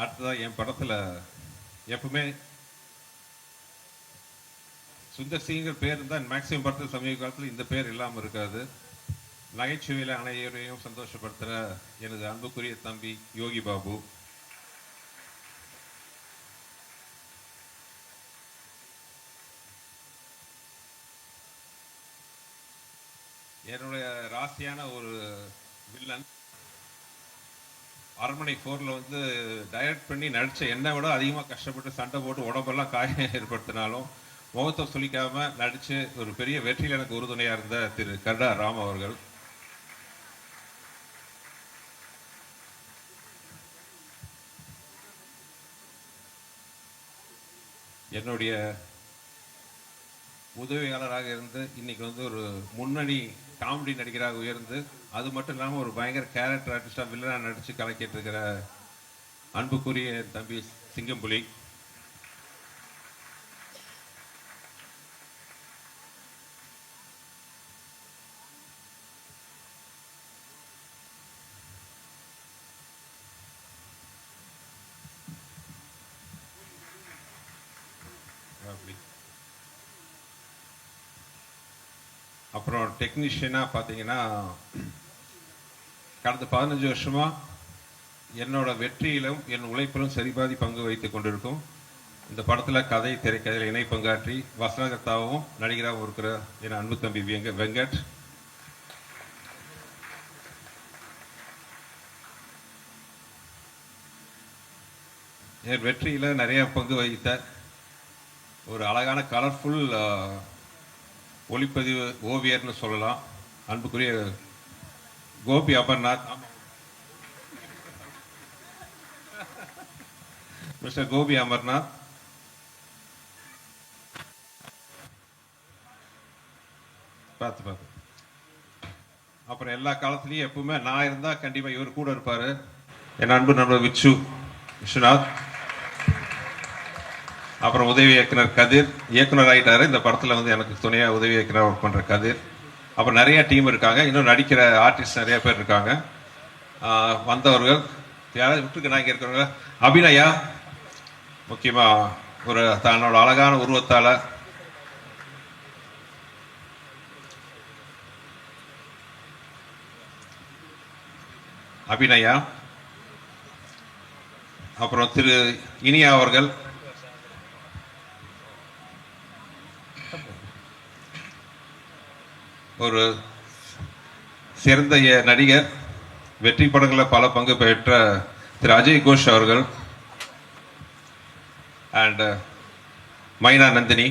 அடுத்ததான் என் படத்தில் எப்பவுமே சுந்தர் சிங்கிற பேர் இருந்தால் மேக்சிமம் படத்தில் சமீப காலத்தில் இந்த பேர் இல்லாமல் இருக்காது. நகைச்சுவையில் அனைவரையும் சந்தோஷப்படுத்துகிற எனது அன்புக்குரிய தம்பி யோகி பாபு. என்னுடைய ராசியான ஒரு வில்லன் அரண்மனை 4ல் வந்து டைரக்ட் பண்ணி நடித்த என்னை விட அதிகமாக கஷ்டப்பட்டு சண்டை போட்டு உடம்பெல்லாம் காயம் ஏற்படுத்தினாலும் முகத்தை சொல்லிக்காம நடித்து ஒரு பெரிய வெற்றியில் எனக்கு உறுதுணையாக இருந்த திரு கர்டா ராம் அவர்கள். என்னுடைய உதவியாளராக இருந்து இன்னைக்கு வந்து ஒரு முன்னணி காமெடி நடிகராக உயர்ந்து அது மட்டும் இல்லாமல் ஒரு பயங்கர கேரக்டர் ஆர்டிஸ்டாக வில்லனாக நடித்து கலக்கிட்டு இருக்கிற அன்புக்குரிய தம்பி சிங்கம்புலி. அப்புறம் டெக்னீஷியனாக பார்த்தீங்கன்னா கடந்த 15 வருஷமாக என்னோட வெற்றியிலும் என் உழைப்பிலும் சரிபாதி பங்கு வைத்து கொண்டிருக்கும் இந்த படத்தில் கதை திரைக்கதையில் இணை பங்காற்றி வசனகர்த்தாவும் நடிகராகவும் இருக்கிற என் அன்பு தம்பி வெங்கட். என் வெற்றியில் நிறைய பங்கு வகித்த ஒரு அழகான கலர்ஃபுல் ஒளிப்பதிவு ஓவியர்னு சொல்லலாம் அன்புக்குரிய கோபி அமர்நாத். மிஸ்டர் கோபி அமர்நாத் பார்த்து அப்புறம் எல்லா காலத்துலேயும் எப்பவுமே நான் இருந்தால் கண்டிப்பாக இவர் கூட இருப்பார் என் அன்பு நண்பர் விஸ்வநாத். அப்புறம் உதவி இயக்குனர் கதிர் இயக்குனர் ஆகிட்டாரு இந்த படத்தில் வந்து எனக்கு துணையாக உதவி இயக்குனர் ஒர்க் பண்ணுற கதிர். அப்புறம் நிறைய டீம் இருக்காங்க, இன்னும் நடிக்கிற ஆர்டிஸ்ட் நிறைய பேர் இருக்காங்க. வந்தவர்கள் யாராவது விட்டுருக்கு நான் இங்கே இருக்கிறவங்க அபிநயா முக்கியமாக ஒரு தன்னோட அழகான உருவத்தால் அபிநயா. அப்புறம் திரு இனியா அவர்கள் ஒரு சிறந்த நடிகர், வெற்றி படங்களில் பல பங்கு பெற்ற திரு அஜய் கோஷ் அவர்கள் அண்ட் மைனா நந்தினி.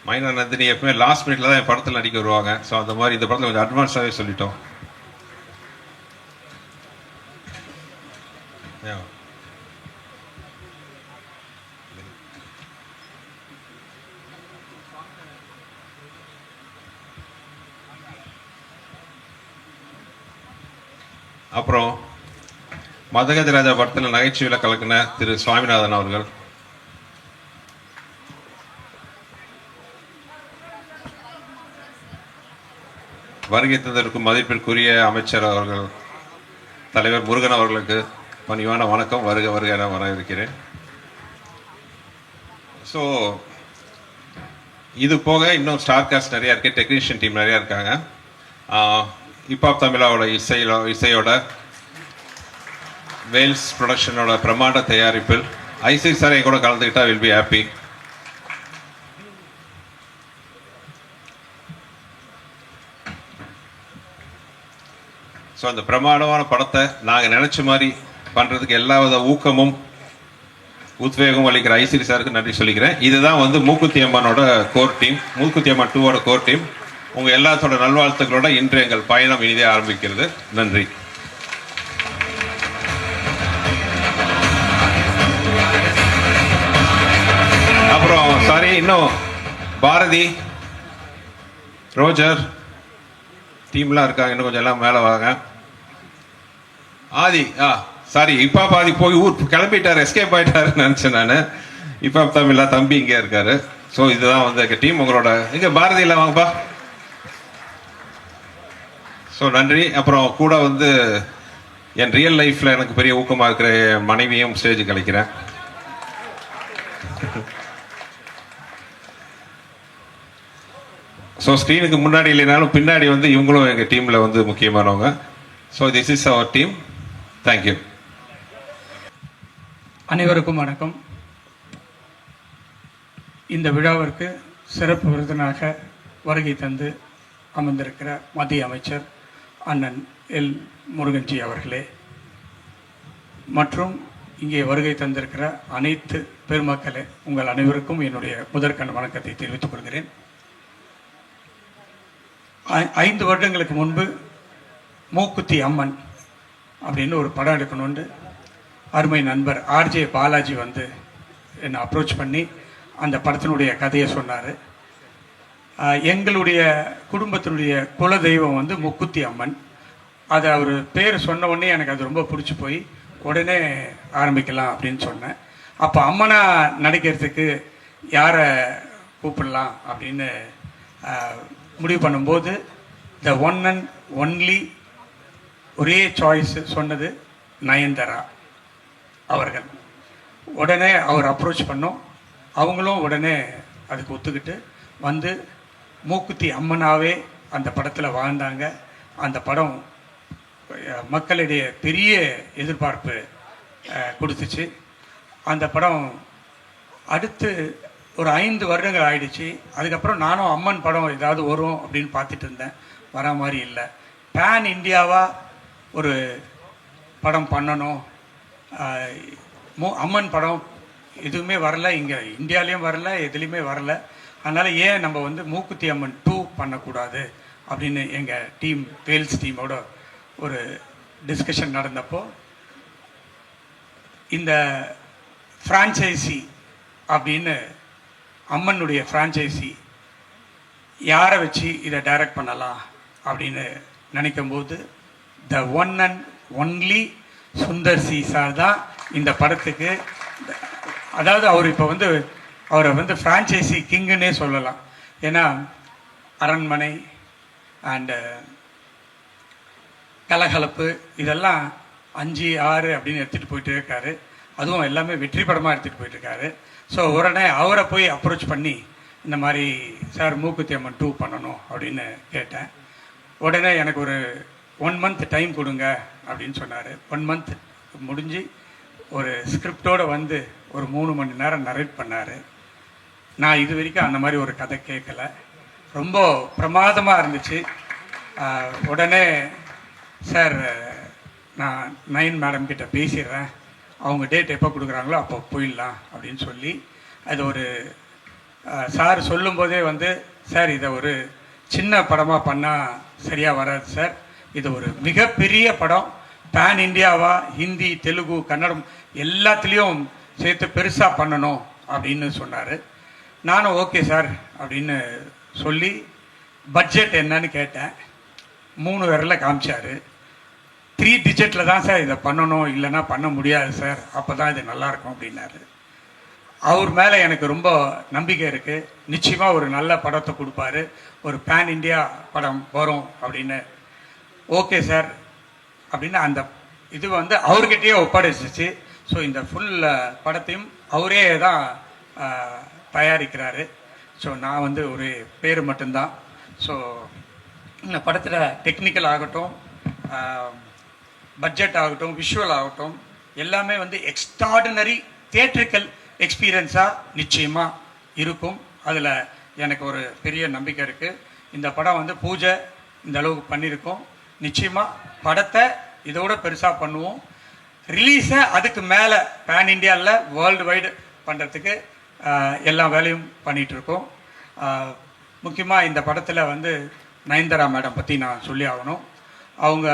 மைனா நந்தினி எப்பவுமே லாஸ்ட் மினிட்ல தான் என் படத்தில் நடிக்க வருவாங்க. ஸோ அந்த மாதிரி இந்த படத்தில் கொஞ்சம் அட்வான்ஸாகவே சொல்லிட்டோம். அப்புறம் மதகஜ ராஜா படத்தில் நகைச்சுவையில் கலக்கின திரு சுவாமிநாதன் அவர்கள். வருகை தந்திருக்கும் மதிப்பிற்குரிய அமைச்சர் அவர்கள் தலைவர் முருகன் அவர்களுக்கு பணிவான வணக்கம், வருக வருக என வரவேற்கிறேன். ஸோ இது போக இன்னும் ஸ்டார் காஸ்ட் நிறையா இருக்குது, டெக்னீஷியன் டீம் நிறையா இருக்காங்க. ஹிப்ஹாப் தமிழாவோட இசையோட வேல்ஸ் ப்ரொடக்ஷனோட பிரமாண்ட தயாரிப்பில் ஐசி சார் என் கூட கலந்துக்கிட்டா வில் பி ஹாப்பி. ஸோ அந்த பிரமாண்டமான படத்தை நாங்கள் நினச்ச மாதிரி பண்ணுறதுக்கு எல்லா வித ஊக்கமும் உத்வேகம் அளிக்கிற ஐசி சாருக்கு நன்றி சொல்லிக்கிறேன். இதுதான் வந்து மூக்குத்தி அம்மனோட core team, Mookuthi Amman 2ஓட core team. உங்கள் எல்லாத்தோட நல்வாழ்த்துக்களோட இன்று எங்கள் பயணம் இனிதே ஆரம்பிக்கிறது. நன்றி. அப்புறம் சாரி, இன்னும் பாரதி, ரோஜர் டீம்லாம் இருக்காங்க, இன்னும் கொஞ்சம் எல்லாம் மேலே வாங்க. ஆதி சாரி இப்போ பாதி போய் ஊர் கிளம்பிட்டார், எஸ்கேப் ஆகிட்டாருன்னு நினச்சேன் நான். இப்போ தமிழா தம்பி இங்கே இருக்காரு. ஸோ இதுதான் வந்து எங்கள் டீம். உங்களோட இங்கே பாரதி இல்லை வாங்கப்பா. ஸோ நன்றி. அப்புறம் கூட வந்து என் ரியல் லைஃப்பில் எனக்கு பெரிய ஊக்கமாக இருக்கிற என் மனைவியும் ஸ்டேஜுக்கு அழைக்கிறேன். ஸோ ஸ்க்ரீனுக்கு முன்னாடி இல்லைனாலும் பின்னாடி வந்து இவங்களும் எங்கள் டீமில் வந்து முக்கியமானவங்க. So this is our team. Thank you. அனைவருக்கும் வணக்கம். இந்த விழாவிற்கு சிறப்பு விருந்தினராக வருகை தந்து அமர்ந்திருக்கிற மத்திய அமைச்சர் அண்ணன் எல் முருகன்ஜி அவர்களே மற்றும் இங்கே வருகை தந்திருக்கிற அனைத்து பெருமக்களே, உங்கள் அனைவருக்கும் என்னுடைய முதற்கண் வணக்கத்தை தெரிவித்துக் கொள்கிறேன். 5 வருடங்களுக்கு முன்பு மூக்குத்தி அம்மன் அப்படின்னு ஒரு படம் எடுக்கணும்னு அருமை நண்பர் ஆர்ஜே பாலாஜி வந்து என்னை அப்ரோச் பண்ணி அந்த படத்தினுடைய கதையை சொன்னார். எங்களுடைய குடும்பத்தினுடைய குல தெய்வம் வந்து முக்குத்தி அம்மன். அதை அவர் பேர் சொன்ன உடனே எனக்கு அது ரொம்ப பிடிச்சி போய் உடனே ஆரம்பிக்கலாம் அப்படின்னு சொன்னேன். அப்போ அம்மனா நடிக்கிறதுக்கு யாரை கூப்பிடலாம் அப்படின்னு முடிவு பண்ணும்போது த ஒன் அண்ட் ஒன்லி ஒரே சாய்ஸ் சொன்னது நயன்தாரா அவர்கள். உடனே அவர் அப்ரோச் பண்ணோம். அவங்களும் உடனே அதுக்கு ஒத்துக்கிட்டு வந்து மூக்குத்தி அம்மனாவே அந்த படத்தில் வாழ்ந்தாங்க. அந்த படம் மக்களிடையே பெரிய எதிர்பார்ப்பு கொடுத்துச்சு. அந்த படம் அடுத்து ஒரு 5 வருடங்கள் ஆயிடுச்சு. அதுக்கப்புறம் நானும் அம்மன் படம் ஏதாவது வரும் அப்படின்னு பார்த்துட்டு இருந்தேன். வர மாதிரி இல்லை. பேன் இந்தியாவாக ஒரு படம் பண்ணணும். அம்மன் படம் எதுவுமே வரல, இங்கே இந்தியாலேயும் வரல, எதுலேயுமே வரல. அதனால் ஏன் நம்ம வந்து மூக்குத்தி அம்மன் 2 பண்ணக்கூடாது அப்படின்னு எங்கள் டீம் வேல்ஸ் டீமோட ஒரு டிஸ்கஷன் நடந்தப்போ இந்த ஃப்ரான்ச்சைசி அப்படின்னு அம்மனுடைய ஃப்ரான்ச்சைசி யாரை வச்சு இதை டைரக்ட் பண்ணலாம் அப்படின்னு நினைக்கும்போது the one and only Sundar C sir தான் இந்த படத்துக்கு, அதாவது அவர் இப்போ வந்து அவரை வந்து ஃப்ரான்ச்சைசி கிங்குன்னே சொல்லலாம். ஏன்னா அரண்மனை அண்டு கலகலப்பு இதெல்லாம் 5, 6 அப்படின்னு எடுத்துகிட்டு போயிட்டு இருக்காரு. அதுவும் எல்லாமே வெற்றி படமாக எடுத்துகிட்டு போயிட்டுருக்காரு. ஸோ உடனே அவரை போய் அப்ரோச் பண்ணி இந்த மாதிரி சார் மூக்குத்தி அம்மன் 2 பண்ணணும் அப்படின்னு கேட்டேன். உடனே எனக்கு ஒரு 1 month டைம் கொடுங்க அப்படின்னு சொன்னார். 1 month முடிஞ்சு ஒரு ஸ்கிரிப்டோடு வந்து ஒரு 3 மணி நேரம் நரேட் பண்ணார். நான் இது வரைக்கும் அந்த மாதிரி ஒரு கதை கேட்கல. ரொம்ப பிரமாதமாக இருந்துச்சு. உடனே சார் நான் நயன் மேடம் கிட்ட பேசிடுறேன், அவங்க டேட் எப்போ கொடுக்குறாங்களோ அப்போ போயிடலாம் அப்படின்னு சொல்லி அது ஒரு சார் சொல்லும்போதே வந்து சார் இதை ஒரு சின்ன படமாக பண்ணால் சரியாக வராது சார், இது ஒரு மிகப்பெரிய படம், பேன் இந்தியாவா ஹிந்தி தெலுங்கு கன்னடம் எல்லாத்துலேயும் சேர்த்து பெருசாக பண்ணணும் அப்படின்னு சொன்னார். நானும் ஓகே சார் அப்படின்னு சொல்லி பட்ஜெட் என்னன்னு கேட்டேன். 3 விரல காமிச்சார். 3 டிஜிட்டில் தான் சார் இதை பண்ணணும், இல்லைன்னா பண்ண முடியாது சார், அப்போ தான் இது நல்லாயிருக்கும் அப்படின்னாரு. அவர் மேலே எனக்கு ரொம்ப நம்பிக்கை இருக்குது. நிச்சயமாக ஒரு நல்ல படத்தை கொடுப்பாரு, ஒரு பேன் இந்தியா படம் வரும் அப்படின்னு. ஓகே சார் அப்படின்னு அந்த இது வந்து அவர்கிட்டயே ஒப்படைச்சிச்சு. ஸோ இந்த ஃபுல் படத்தையும் அவரே தான் தயாரிக்கிறாரு. ஸோ நான் வந்து ஒரு பேர் மட்டும்தான். ஸோ இந்த படத்தில் டெக்னிக்கல் ஆகட்டும், பட்ஜெட் ஆகட்டும், விஷுவல் ஆகட்டும், எல்லாமே வந்து எக்ஸ்ட்ராடினரி தியேட்ரிக்கல் எக்ஸ்பீரியன்ஸாக நிச்சயமாக இருக்கும். அதில் எனக்கு ஒரு பெரிய நம்பிக்கை இருக்குது. இந்த படம் வந்து பூஜை இந்த அளவுக்கு பண்ணியிருக்கோம். நிச்சயமாக படத்தை இதோட பெருசாக பண்ணுவோம். ரிலீஸை அதுக்கு மேலே பேன் இண்டியாவில் வேர்ல்டு வைடு பண்ணுறதுக்கு எல்லா வேலையும் பண்ணிகிட்ருக்கோம். முக்கியமாக இந்த படத்தில் வந்து நயன்தாரா மேடம் பற்றி நான் சொல்லி ஆகணும். அவங்க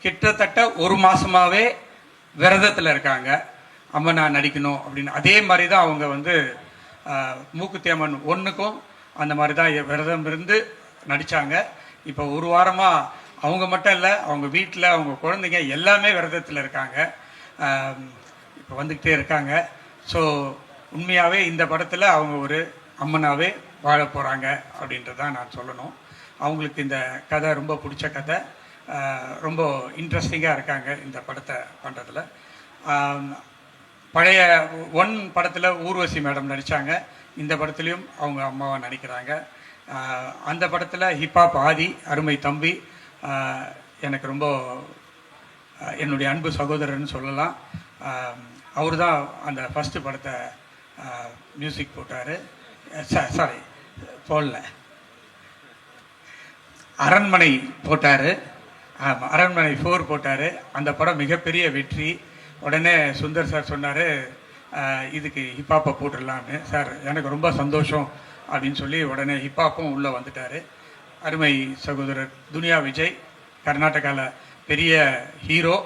கிட்டத்தட்ட 1 மாதமாகவே விரதத்தில் இருக்காங்க, அம்மனா நடிக்கணும் அப்படின்னு. அதே மாதிரி தான் அவங்க வந்து மூக்குத்தி அம்மன் 1க்கும் அந்த மாதிரி தான் விரதம் இருந்து நடித்தாங்க. இப்போ 1 வாரமாக அவங்க மட்டும் இல்லை, அவங்க வீட்டில் அவங்க குழந்தைங்க எல்லாமே விரதத்தில் இருக்காங்க, இப்போ வந்துக்கிட்டே இருக்காங்க. ஸோ உண்மையாகவே இந்த படத்தில் அவங்க ஒரு அம்மனாகவே வாழ போகிறாங்க அப்படின்றதான் நான் சொல்லணும். அவங்களுக்கு இந்த கதை ரொம்ப பிடிச்ச கதை. ரொம்ப இன்ட்ரெஸ்டிங்காக இருக்காங்க இந்த படத்தை பண்ணுறதுல. பழைய ஒன் படத்தில் ஊர்வசி மேடம் நடித்தாங்க, இந்த படத்துலேயும் அவங்க அம்மாவை நடிக்கிறாங்க. அந்த படத்தில் ஹிப்ஹாப் ஆதி அருமை தம்பி எனக்கு ரொம்ப என்னுடைய அன்பு சகோதரர்னு சொல்லலாம். அவர் தான் அந்த ஃபஸ்ட்டு படத்தை மியூசிக் போட்டார். சாரி போடல, அரண்மனை போட்டார். ஆமாம், அரண்மனை 4 போட்டார். அந்த படம் மிகப்பெரிய வெற்றி. உடனே சுந்தர் சார் சொன்னார், இதுக்கு ஹிப்ஹாப்பை போட்டுடலான்னு. சார் எனக்கு ரொம்ப சந்தோஷம் அப்படின்னு சொல்லி உடனே ஹிப்ஹாப்பும் உள்ளே வந்துட்டார். அருமை சகோதரர் துனியா விஜய், கர்நாடகாவில் பெரிய ஹீரோ.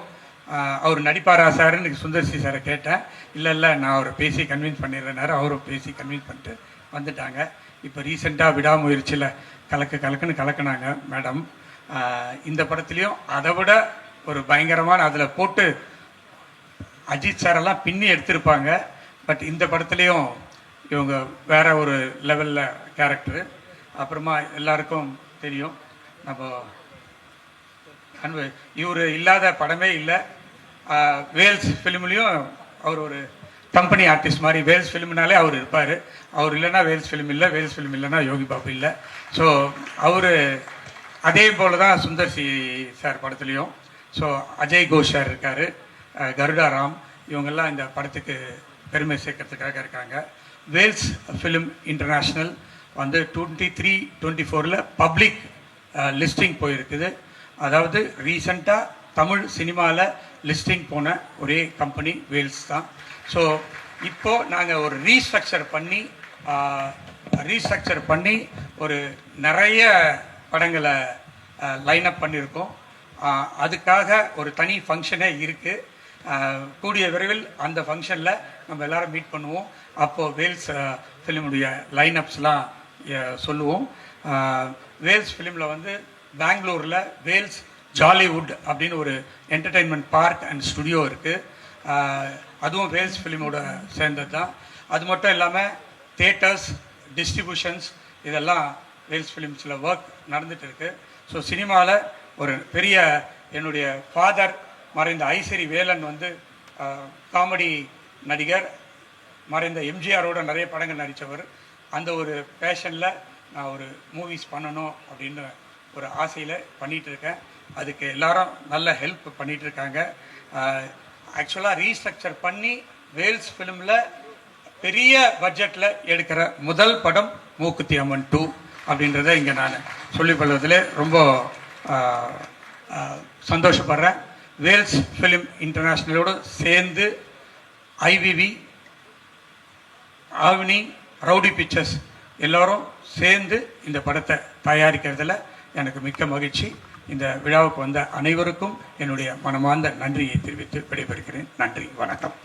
அவர் நடிப்பாரா சார்னு சுந்தர்சி சாரை கேட்டேன். இல்லை நான் அவரை பேசி கன்வின்ஸ் பண்ணிடுறேனாரு. அவரும் பேசி கன்வின்ஸ் பண்ணிட்டு வந்துட்டாங்க. இப்போ ரீசெண்டாக விடாமுயற்சியில் கலக்குன்னு கலக்குனாங்க மேடம். இந்த படத்துலேயும் அதை விட ஒரு பயங்கரமான அதில் போட்டு அஜித் சாரெல்லாம் பின்னி எடுத்திருப்பாங்க. பட் இந்த படத்துலேயும் இவங்க வேற ஒரு லெவலில் கேரக்டரு. அப்புறமா எல்லாருக்கும் தெரியும், நம்ம இவர் இல்லாத படமே இல்லை. வேல்ஸ் ஃபிலிம்லேயும் அவர் ஒரு கம்பெனி ஆர்டிஸ்ட் மாதிரி. வேல்ஸ் ஃபிலிம்னாலே அவர் இருப்பார். அவர் இல்லைன்னா வேல்ஸ் ஃபிலிம் இல்லை, வேல்ஸ் ஃபிலிம் இல்லைன்னா யோகி பாபு இல்லை. ஸோ அவர் அதே போல் தான் சுந்தர்சி சார் படத்துலேயும். ஸோ அஜய் கோஷ் சார் இருக்கார், கருடா ராம், இவங்கெல்லாம் இந்த படத்துக்கு பெருமை சேர்க்கறதுக்காக இருக்காங்க. வேல்ஸ் ஃபிலிம் இன்டர்நேஷ்னல் வந்து 23-24 பப்ளிக் லிஸ்டிங் போயிருக்குது. அதாவது ரீசண்டாக தமிழ் சினிமாவில் லிஸ்டிங் போன ஒரே கம்பெனி வேல்ஸ் தான். ஸோ இப்போது நாங்கள் ஒரு ரீஸ்ட்ரக்சர் பண்ணி ஒரு நிறைய படங்களை லைனப் பண்ணியிருக்கோம். அதுக்காக ஒரு தனி ஃபங்க்ஷனே இருக்குது. கூடிய விரைவில் அந்த ஃபங்க்ஷனில் நம்ம எல்லாரும் மீட் பண்ணுவோம். அப்போது வேல்ஸ் ஃபிலிமுடைய லைனப்ஸ்லாம் சொல்லுவோம். வேல்ஸ் ஃபிலிமில் வந்து பெங்களூரில் வேல்ஸ் ஜாலிவுட் அப்படின்னு ஒரு என்டர்டெயின்மெண்ட் பார்க் அண்ட் ஸ்டுடியோ இருக்குது. அதுவும் வேல்ஸ் ஃபிலிமோட சேர்ந்தது தான். அது மட்டும் இல்லாமல் தியேட்டர்ஸ், டிஸ்ட்ரிபியூஷன்ஸ் இதெல்லாம் வேல்ஸ் ஃபிலிம்ஸில் ஒர்க் நடந்துகிட்டு இருக்குது. ஸோ சினிமாவில் ஒரு பெரிய என்னுடைய ஃபாதர் மறைந்த ஐசரி வேலன் வந்து காமெடி நடிகர், மறைந்த எம்ஜிஆரோட நிறைய படங்கள் நடித்தவர். அந்த ஒரு பேஷனில் நான் ஒரு மூவிஸ் பண்ணணும் அப்படின்னு ஒரு ஆசையில் பண்ணிகிட்டு இருக்கேன். அதுக்கு எல்லாரும் நல்ல ஹெல்ப் பண்ணிகிட்ருக்காங்க. ஆக்சுவலாக ரீஸ்ட்ரக்சர் பண்ணி வேல்ஸ் ஃபிலிமில் பெரிய பட்ஜெட்டில் எடுக்கிற முதல் படம் மூக்குத்தி அம்மன் 2 அப்படின்றத இங்கே நான் சொல்லிக்கொள்வதில் ரொம்ப சந்தோஷப்படுறேன். வேல்ஸ் ஃபிலிம் இன்டர்நேஷ்னலோடு சேர்ந்து ஐவிவி, ஆவினி, ரவுடி பிக்சர்ஸ் எல்லோரும் சேர்ந்து இந்த படத்தை தயாரிக்கிறதுல எனக்கு மிக்க மகிழ்ச்சி. இந்த விழாவுக்கு வந்த அனைவருக்கும் என்னுடைய மனமார்ந்த நன்றியை தெரிவித்து விடைபெறுகிறேன். நன்றி, வணக்கம்.